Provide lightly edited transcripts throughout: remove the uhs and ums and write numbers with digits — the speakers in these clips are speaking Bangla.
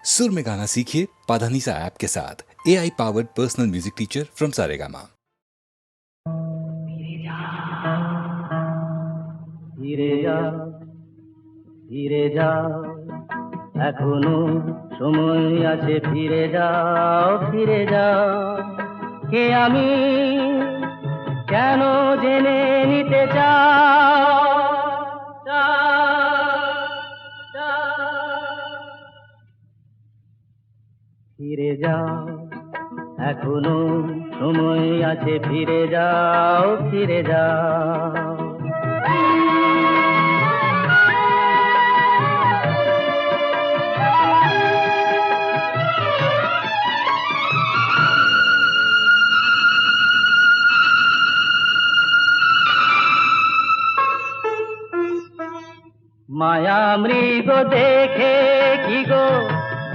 सुर में गाना सीखिए पाधानीसा ऐप के साथ। AI powered personal music teacher from Saregama. ফিরে যাও ফিরে যাও এখনো সময় আছে, ফিরে যাও ফিরে যাও। কে আমি কেন জেনে নিতে চাও, ফিরে যাও এখনো সময় আছে, ফিরে যাও ফিরে যাও। মায়া মৃগ দেখে কি গো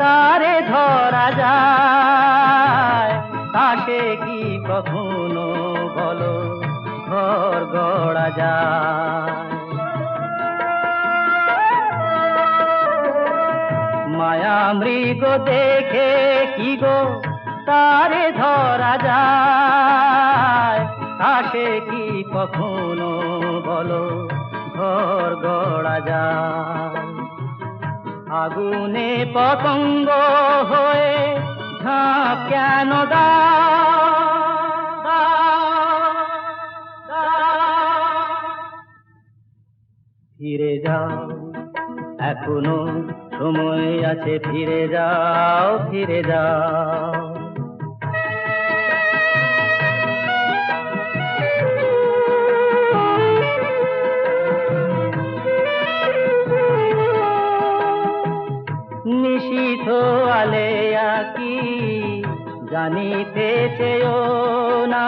তারে ধরা যায়, তাকে কি কখনো বলো ঘর গড়া যায়। মায়া মৃগ দেখে কি গো তারে ধরা যায়, তাকে কি কখনো বলো ঘর গড়া যায়। আগুনে পতঙ্গ হয়ে ঝাঁপ কেন ফিরে যাও এখনো সময় আছে, ফিরে যাও ফিরে যাও। নিশীথ আলেয়া কি জানিতে চেয়েও না,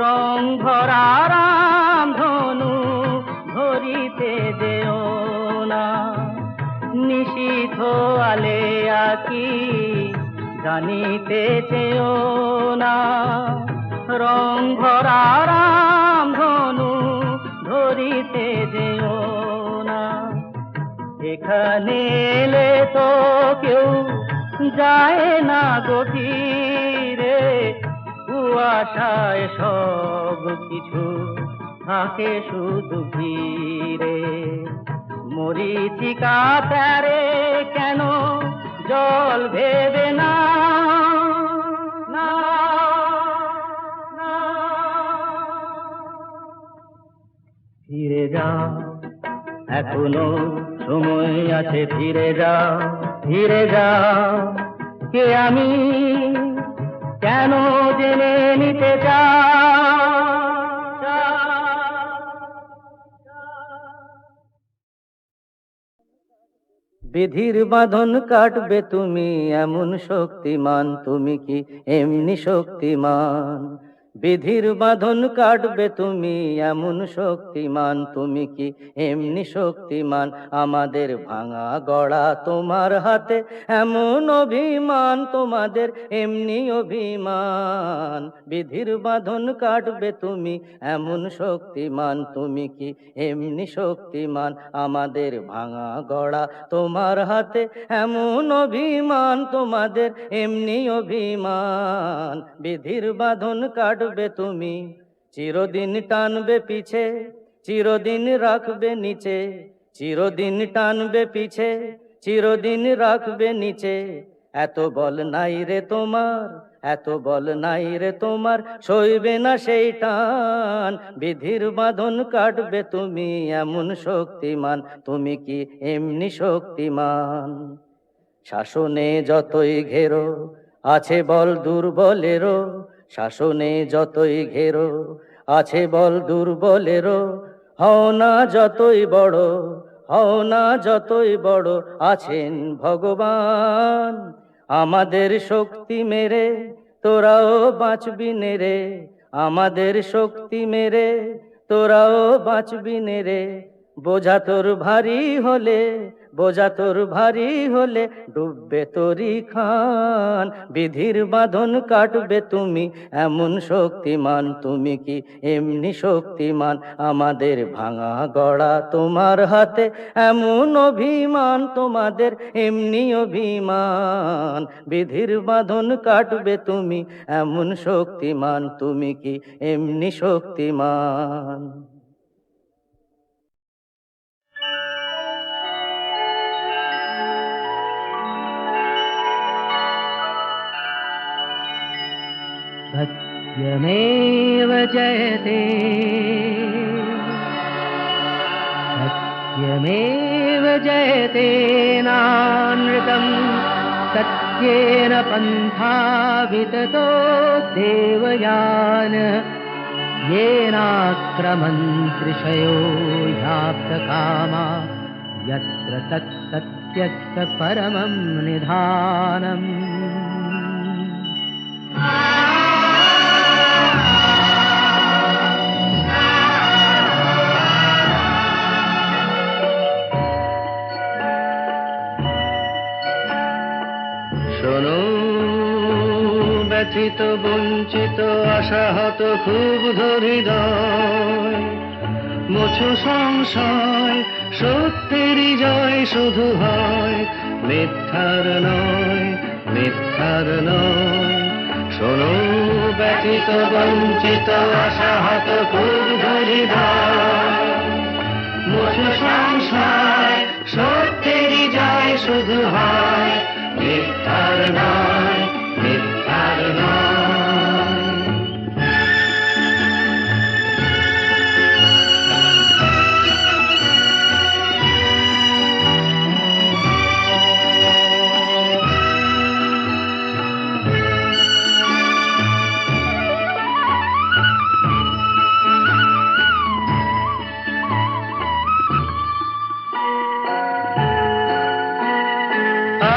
রং ভরা রাম ধনু ধরিতে যেও না। নিশীথ আলেয়া কি জানিতে চেয়েও না, রং ভরা রাম ধনু ধরিতে যেও না। এখানে এলে তো কেউ যায় না গভীরে, কুয়াশায় সব কিছু থাকে শুধু ঘিরে। মরীচিকা প্যারে কেন জল ভেবে না, ফিরে যাও এখনো সময় আছে, ফিরে যাও ফিরে যাও। কে আমি কেন জেনে নিতে চাও। বিধির বাঁধন কাটবে তুমি এমন শক্তিমান, তুমি কি এমনি শক্তিমান। বিধির বাঁধন কাটবে তুমি এমন শক্তিমান, তুমি কি এমনি শক্তিমান। আমাদের ভাঙা গড়া তোমার হাতে এমন অভিমান, তোমাদের এমনি অভিমান। বিধির বাঁধন কাটবে তুমি এমন শক্তিমান, তুমি কি এমনি শক্তিমান। আমাদের ভাঙা গড়া তোমার হাতে এমন অভিমান, তোমাদের এমনি অভিমান। বিধির বাঁধন কাটবে তুমি চিরদিন টানবে পিছে, চিরদিন রাখবে নিচে। চিরদিন টানবে পিছে, চিরদিন রাখবে নিচে। এত বল নাই রে তোমার, এত বল নাই রে তোমার, সইবে না সেই টান। বিধির বাঁধন কাটবে তুমি এমন শক্তিমান, তুমি কি এমনি শক্তিমান। শাসনে যতই ঘেরো আছে বল দুর্বলেরও, শাসনে যতই ঘেরো আছে বল দুর্বলেরও। হও না যতই বড়, হও না যতই বড়, আছেন ভগবান। আমাদের শক্তি মেরে তোরাও বাঁচবি নে রে, আমাদের শক্তি মেরে তোরাও বাঁচবি নে রে। বোঝা তোর ভারী হলে বোঝা তোর ভারী হলে ডুববে তোরই খান। বিধির বাঁধন কাটবে তুমি এমন শক্তিমান, তুমি কি এমনি শক্তিমান? আমাদের ভাঙা গড়া তোমার হাতে, এমন অভিমান তোমাদের এমনি অভিমান। বিধির বাঁধন কাটবে তুমি এমন শক্তিমান, তুমি কি এমনি শক্তিমান? सत्यमेव जयते सत्यमेव जयते नानृतम् सत्येन पन्था विततो देवयान येनाक्रमन्त्रिषयो ह्याप्तकामा यत्र तत्सत्यस्य परमं निधानम् শোনো ব্যথিত বঞ্চিত আশাহত ক্ষুব্ধ হৃদয়, মুছো সংশয়, সত্যেরই জয় শুধু হয়, মিথ্যার নয়, মিথ্যার নয়। শোনো ব্যথিত বঞ্চিত আশাহত ক্ষুব্ধ হৃদয়, মুছো সংশয়, সত্যেরই জয় শুধু হয়, মিথ্যার নয়, মিথ্যার নয়।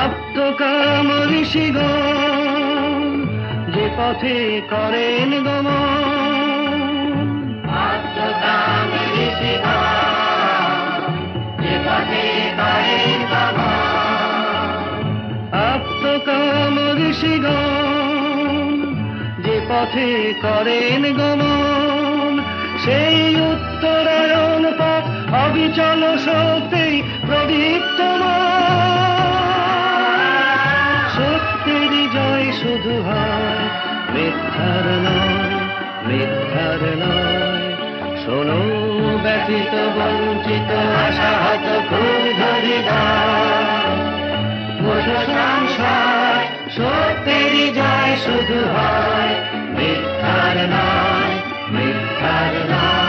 আপ্তকাম ঋষিগণ যে পথে করেন গমন, আপ্তকাম ঋষিগণ যে পথে করেন গমন, আপ্তকাম ঋষিগণ যে পথে করেন গমন, সেই উত্তরায়ণ পথ অবিচল সত্যেই প্রদীপ্তমান। সত্যেরই জয় শুধু হয়, মিথ্যার নয়, মিথ্যার নয়। শোনো ব্যথিত বঞ্চিত আশাহত ক্ষুব্ধ হৃদয়, মুছো সংশয়, সত্যেরই জয় শুধু হয়, মিথ্যার নয়, মিথ্যার নয়।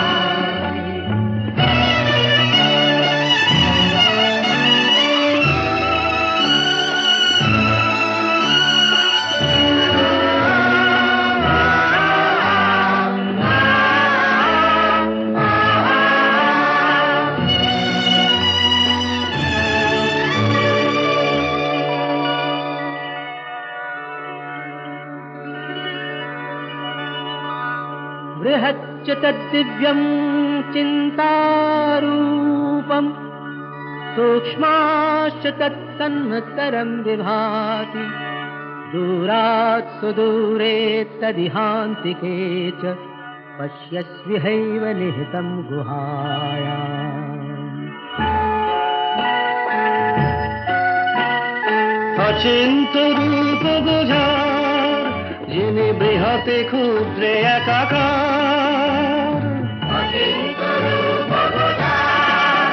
बृहच्च तद्दिव्यं चिन्तारूपं सूक्ष्माश्च तत्सन्मत्तरं विभाति दूरात् सुदूरे तदिहान्तिके च पश्यस्विहैव निहितं गुहायाम्। অচিন্ত রূপ বোঝার যিনি বৃহতে ক্ষুদ্রে একাকার, অচিন্ত রূপ বোঝার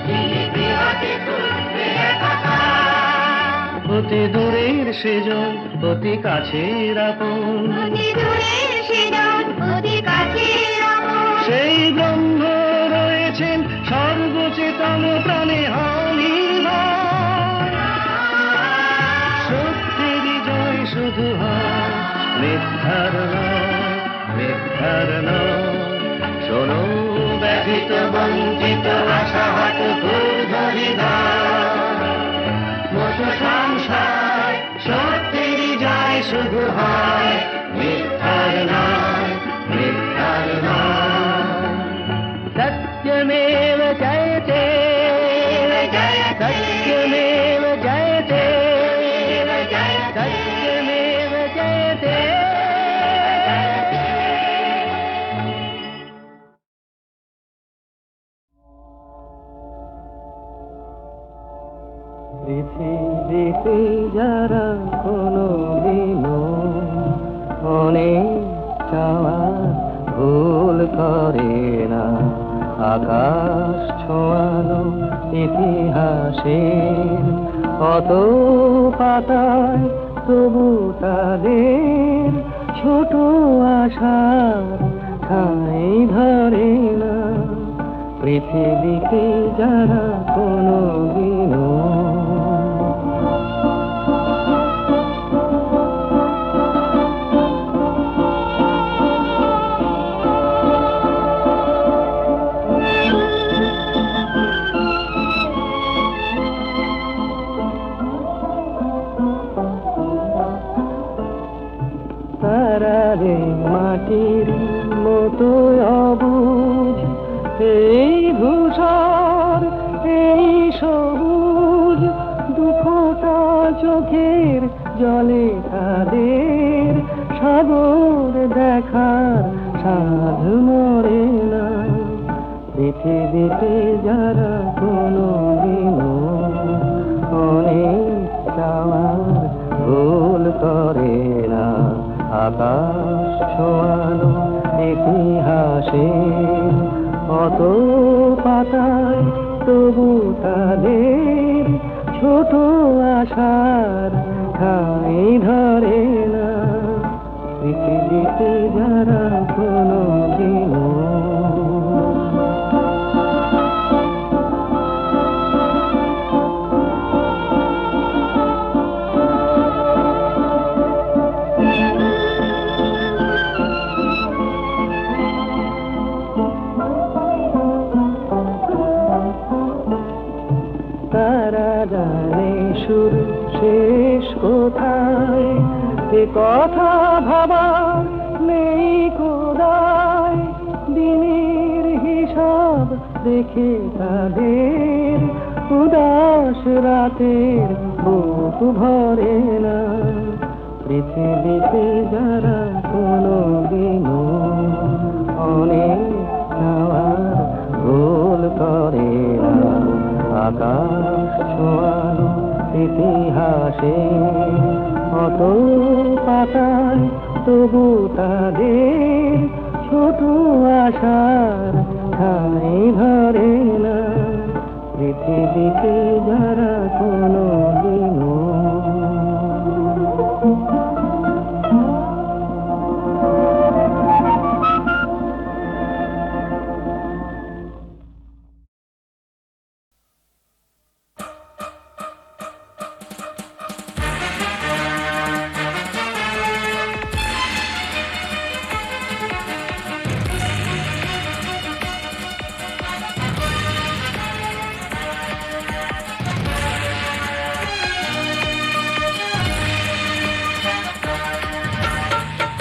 যিনি বৃহতে ক্ষুদ্রে একাকার, অতি দূরের সেজন অতি কাছের আপন, অতি দূরের সেজন অতি কাছের আপন। সেই ব্রহ্ম রয়েছেন সর্বচেতন প্রাণে অনির্ভর, সত্যেরই জয় শুধু হয়, মিথ্যার নয়, মিথ্যার নয়। শোনো ব্যথিত বঞ্চিত আশাহত ক্ষুব্ধ হৃদয়, মুছো সংশয়, সত্যেরই জয় শুধু হয়, মিথ্যার নয়, মিথ্যার নয়। सत्यमेव जयते, जयते। জগতে। পৃথিবীতে যারা কোনোদিনও অনেক চাওয়ার ভুল করে না, আকাশ ছোঁয়ানো ইতিহাসের কত পাতায় তবু তাদের ছোট আশার ঠাঁই ধরে না। পৃথিবীতে যারা কোনোদিনও তারারে মাটির মতো অবুঝ, এই ধূসর এই সবুজ, দুঃখটা চোখের জলে তাদের সাগর দেখার সাধ মরে না। পৃথিবীতে যারা কোনোদিনও অনেক চাওয়ার ভুল করে না, আকাশ ছোঁয়ানো ইতিহাসে অত পাতায় তবু তাদের ছোট আশার ঠাঁই ধরে না। পৃথিবীতে যারা কোনোদিনও তারা জানে শুরু শেষ কোথায়, এ কথা ভাবার নেই কোদায়। দিনের হিসাব দেখে তাদের উদাস রাতের বুক ভরে না। পৃথিবীতে যারা কোনোদিনও অনেক চাওয়ার ভুল করে না, আকাশ ছোঁয়ানো ইতিহাসে অত পাতায় তবু তাদের ছোট আশার ঠাঁই ধরে না। পৃথিবীতে যারা কোনোদিনও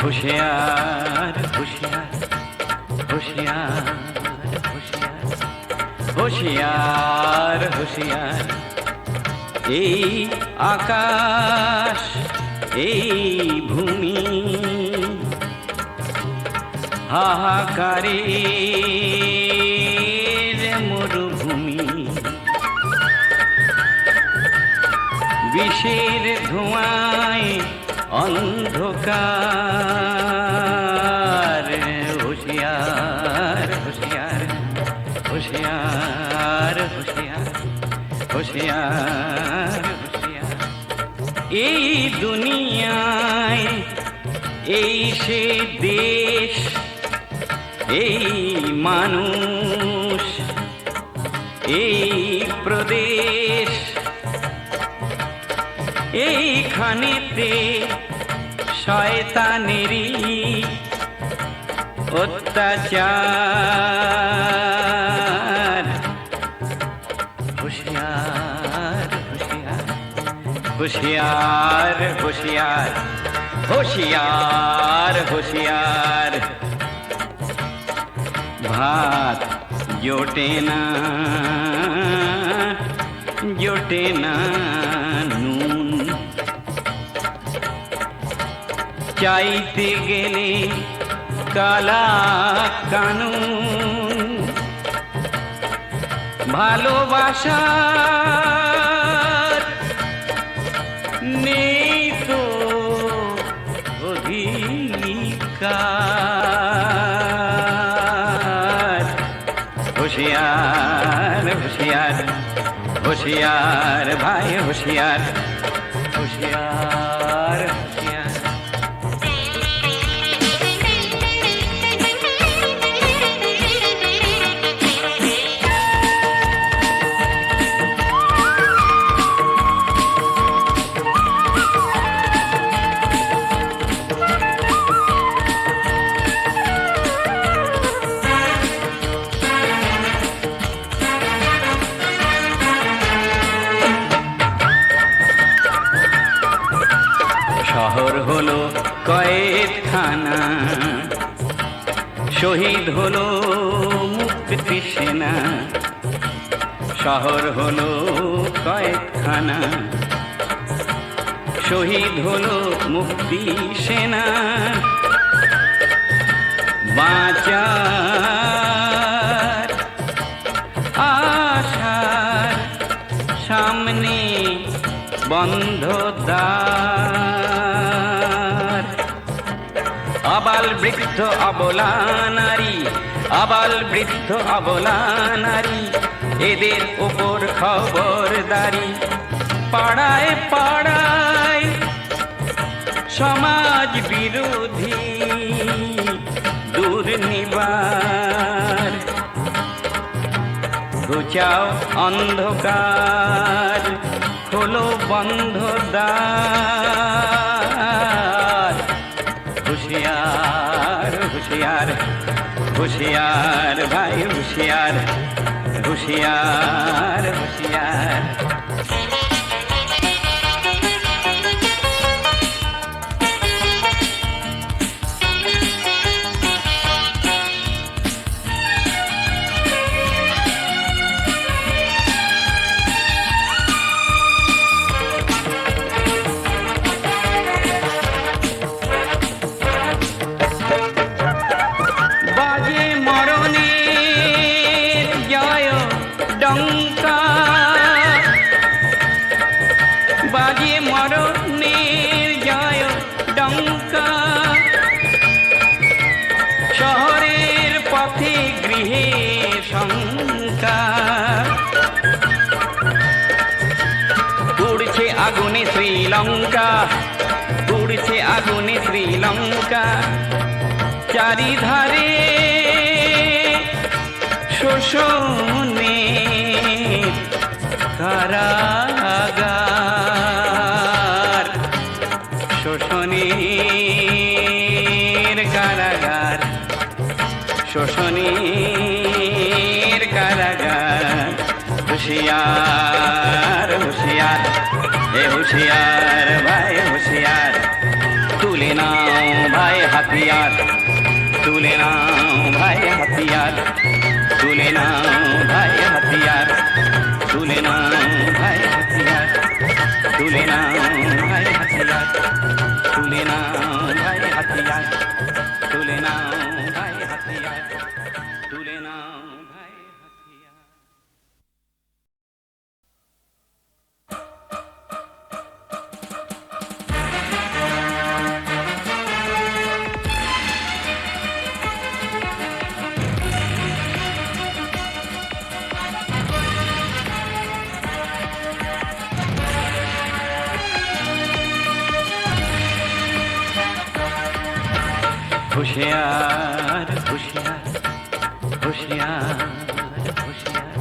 होशियार होशियार होशियार होशियार होशियार होशियार এই আকাশ এই ভূমি হাহাকারের মরুভূমি, বিষের ধোঁয়ায় অন্ধকার। হোশিয়ার হোশিয়ার হোশিয়ার হোশিয়ার হোশিয়ার হোশিয়ার এই দুনিয়ায় এই সে দেশ, এই মানুষ এই প্রদেশ, এইখানেতে শয়তানেরই অত্যাচার। হোশিয়ার হোশিয়ার হোশিয়ার হোশিয়ার হোশিয়ার হোশিয়ার ভাত জোটে না নুন, চাইতে গেলে কালা কানুন, ভালোবাসার নেই তো অধিকার। হুঁশিয়ার হুঁশিয়ার হুঁশিয়ার ভাই হুঁশিয়ার, হুঁশিয়ার হুঁশিয়ার। শহর হলো কয়েদখানা, শহীদ হলো মুক্তি সেনা। শহর হলো কয়েদখানা, শহীদ হলো মুক্তি সেনা। বাঁচার আশার সামনে বন্ধ দ্বার। আবাল বৃদ্ধ অবলা নারী, আবাল বৃদ্ধ অবলা নারী, এদের উপর খবরদারি। পাড়ায় পাড়ায় সমাজ বিরোধী দুর্নিবার। ঘুচাও অন্ধকার, খোলো বন্ধ দ্বার। হুঁশিয়ার হুঁশিয়ার হুঁশিয়ার ভাই হুঁশিয়ার, হুঁশিয়ার হুঁশিয়ার। বাজে মরণের জয় ডঙ্কা, বাজে মরণের জয় ডঙ্কা। শহরের পথে গৃহে শঙ্কা, পুড়ছে আগুনে শ্রীলঙ্কা, পুড়ছে আগুনে শ্রীলঙ্কা। চারিধারে শোষণে কারাগার, শোষণের কারাগার, শোষণের কারাগার। হুঁশিয়ার হুঁশিয়ার এ হুঁশিয়ার ভাই হুঁশিয়ার, তুলে নাও ভাই হাতিয়ার, তুলে নাও ভাই হাতিয়ার, তুলে নাও ভাই হাতিয়ার, তুলে নাও ভাই হাতিয়ার, তুলে নাও ভাই হাতিয়ার, তুলে নাও ভাই হাতিয়ার, তুলে নাও ভাই হাতিয়ার, তুলে নাও ভাই হাতিয়ার। হুঁশিয়ার হুঁশিয়ার হুঁশিয়ার হুঁশিয়ার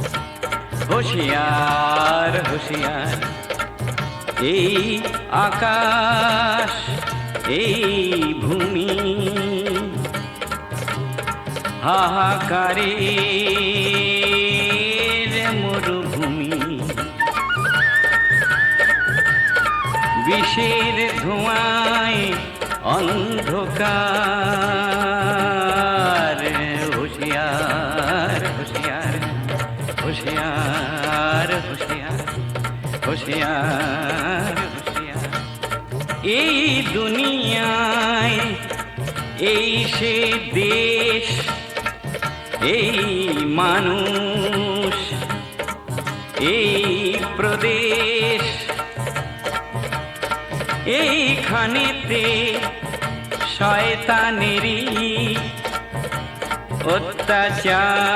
হুঁশিয়ার হুঁশিয়ার। এই আকাশ এই ভূমি হাহাকারের মরুভূমি, বিষের ধোঁয়ায় অন্ধকার। হুঁশিয়ার হুঁশিয়ার হুঁশিয়ার হুঁশিয়ার হুঁশিয়ার হুঁশিয়ার। এই দুনিয়ায় এই সে দেশ, এই মানুষ, এই প্রদেশ, এইখানেতে শয়তানেরই অত্যাচার।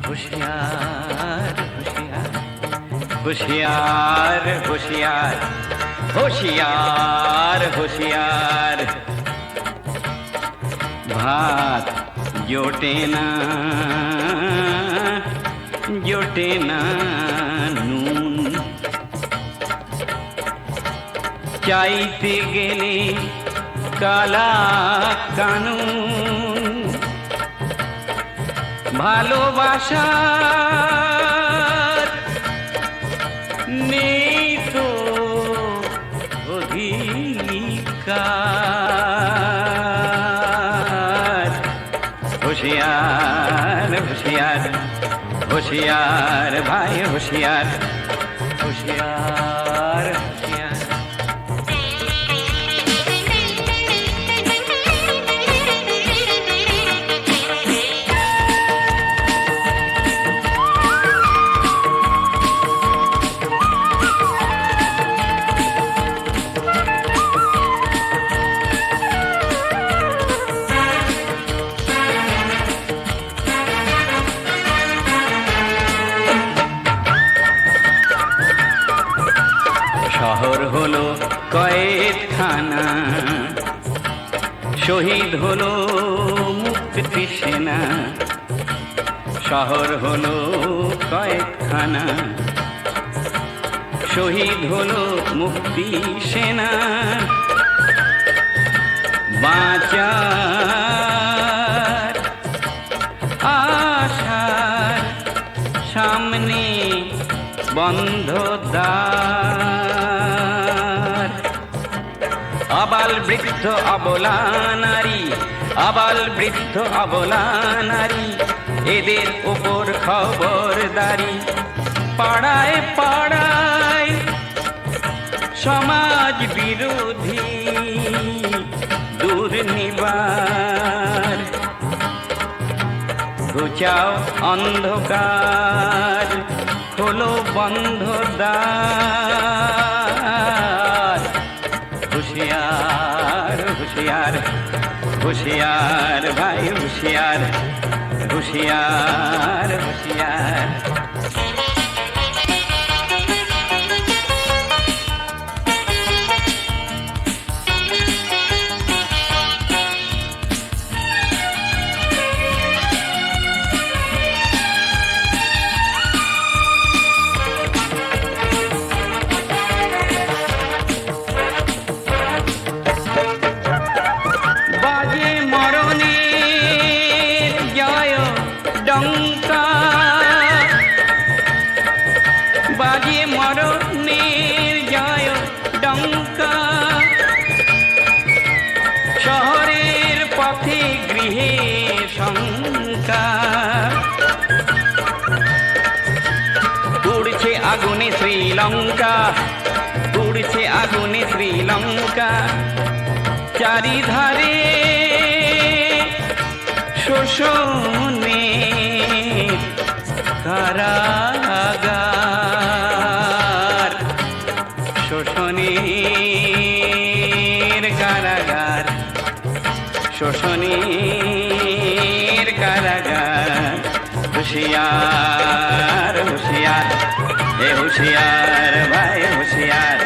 হুঁশিয়ার হুঁশিয়ার হুঁশিয়ার হুঁশিয়ার হুঁশিয়ার, ভাত জোটে না জোটে না নুন, চাইতে গেলে কালা কানুন, ভালোবাসার নেই তো অধিকার। হুঁশিয়ার হুঁশিয়ার হুঁশিয়ার ভাই হুঁশিয়ার, হুঁশিয়ার হুঁশিয়ার। শহর হলো কয়েদখানা, শহীদ হলো মুক্তি সেনা। শহর হলো কয়েদখানা, শহীদ হলো মুক্তি সেনা। বাঁচার আশার সামনে বন্ধ দ্বার। আবাল বৃদ্ধ অবলা নারী, আবাল বৃদ্ধ অবলা নারী, এদের উপর খবরদারি। পাড়ায় পাড়ায় সমাজ বিরোধী দুর্নিবার। ঘুচাও অন্ধকার, খোলো বন্ধ দ্বার। হুঁশিয়ার হুঁশিয়ার হুঁশিয়ার ভাই হুঁশিয়ার, হুঁশিয়ার হুঁশিয়ার। বাজে মরণের জয় ডঙ্কা, বাজে মরণের জয় ডঙ্কা। শহরের পথে গৃহে শঙ্কা, পুড়ছে আগুনে শ্রীলঙ্কা, পুড়ছে আগুনে শ্রীলঙ্কা। চারিধারে শোষণের কারাগার, শোষণের কারাগার, শোষণের কারাগার। হুঁশিয়ার হুঁশিয়ার এ হুঁশিয়ার ভাই হুঁশিয়ার,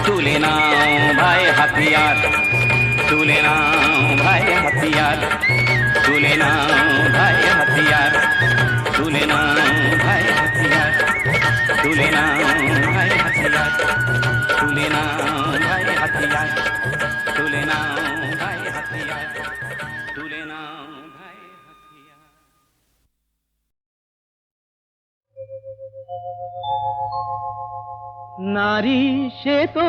তুলে নাও ভাই হাতিয়ার, তুলে নাও ভাই হাতিয়ার, তুলে নাও ভাই হাতিয়ার, তুলে নাও ভাই হাতিয়ার, তুলে নাও ভাই হাতিয়ার, তুলে নাও ভাই হাতিয়ার, তুলে নাও ভাই হাতিয়ার, তুলে নাও ভাই হাতিয়ার। নারী সে তো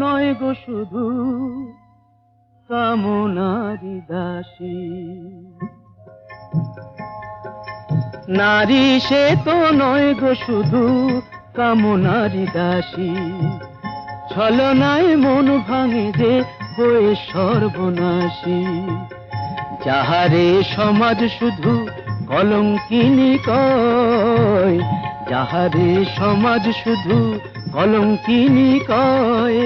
নয় গো শুধু কামনারি দাসী, নারী সে তো নয় গো শুধু কামনারি দাসী। ছলনায় মন ভাঙে যে হয়ে সর্বনাশী। যাহারে সমাজ শুধু কলঙ্কিনী কয়, যাহারে সমাজ শুধু কলঙ্কিনী কয়,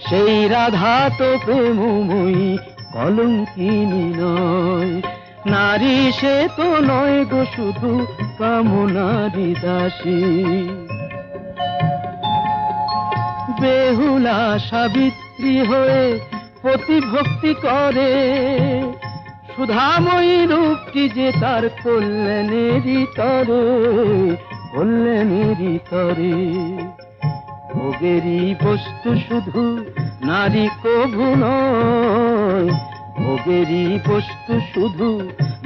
সেই রাধা তো প্রেমময়ী কলঙ্কিনী নয়। নারী সে তো নয় গো শুধু কামনারি দাসী। বেহুলা সাবিত্রী হয়ে প্রতিভক্তি করে, সুধাময়ী রূপটি যে তার কল্যাণেরই তরে, কল্যাণেরই তরে। ভোগেরই বস্তু শুধু নারী কভু নয়, ভোগেরই বস্তু শুধু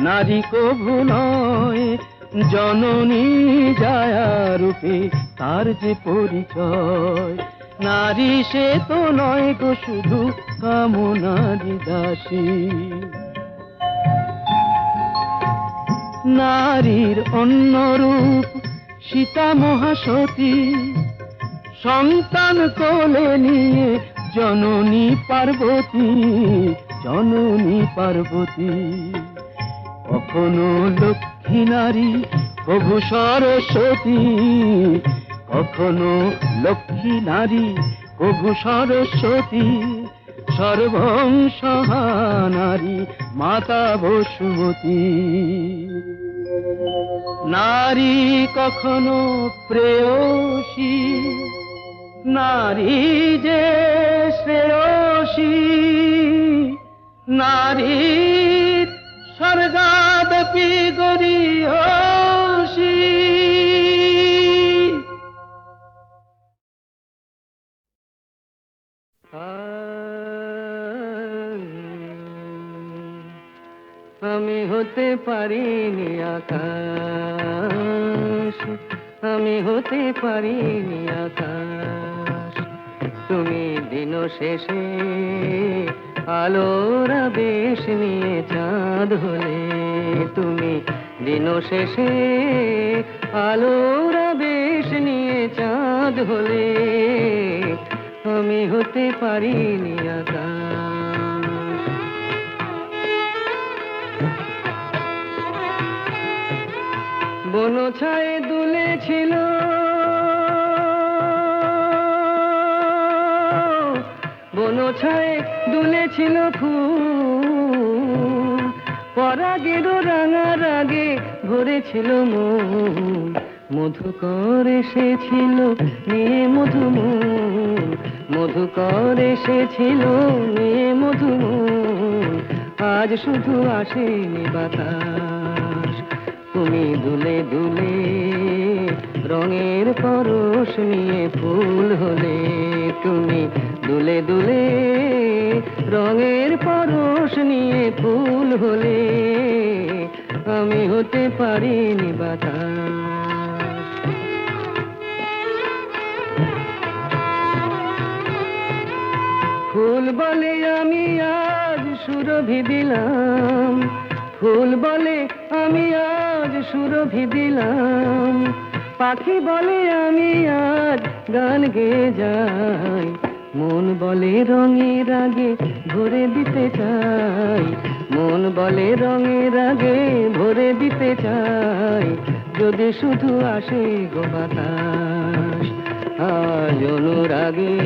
নারী কভু নয়। জননী জায়া রূপে তার যে পরিচয়। নারী সে তো নয় গো শুধু কামনারি দাসী। নারীর অন্য রূপ সীতা মহাসতী, সন্তান কোলে নিয়ে জননী পার্বতী, জননী পার্বতী। কখনো লক্ষ্মী নারী প্রভু সরস্বতী, কখনো লক্ষ্মী নারী প্রভু সরস্বতী। সর্বংসহা নারী মাতা বসুমতী। নারী কখনো প্রেয়সী, নারী যে শ্রেয়সী। নারীর স্বর্গাদপি গরীয়সী। আমি হতে পারিনি আকাশ, আমি হতে পারিনি আকাশ। তুমি দিন শেষে আলোর আবেশ নিয়ে চাঁদ হলে, তুমি দিন শেষে আলোর আবেশ নিয়ে চাঁদ হলে। আমি হতে পারিনি আকাশ। বনছায়ে দুলেছিল, বনছায়ে দুলেছিল ফুল, পরাগের রাঙা রাগে ভরেছিল মন। মধুকর এসেছিল নিয়ে মধুমন, মধুকর এসেছিল নিয়ে মধুমন। আজ শুধু আসেনি বাতাস। তুমি দুলে দুলে রঙের পরশ নিয়ে ফুল হলে, তুমি দুলে দুলে রঙের পরশ নিয়ে ফুল হলে। আমি হতে পারিনি বাতাস। ফুল বলে আমি আজ সুরভি দিলাম, ফুল বলে আমি আজ সুরভি দিলাম। পাখি বলে আমি আজ গান গেয়ে যাই, মন বলে রঙের আগে ভরে দিতে চাই, মন বলে রঙের আগে ভরে দিতে চাই। যদি শুধু আসে গো বাতাস। আজ অনুরাগে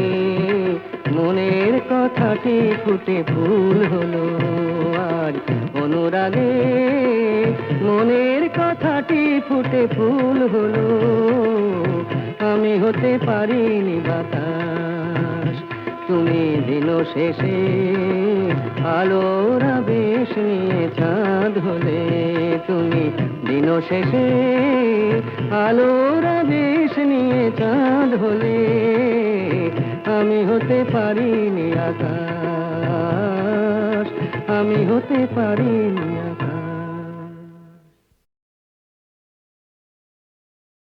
মনের কথাটি ফুটে ফুল হলো, আজ অনুরাগে মনের কথাটি ফুটে ফুল হলো। আমি হতে পারিনি বাতাস। তুমি দিন শেষে আলোর আবেশ নিয়ে চাঁদ হলে, তুমি দিন শেষে আলোর আবেশ নিয়ে চাঁদ হলে। আমি হতে পারিনি আকাশ, আমি হতে পারিনি আকাশ।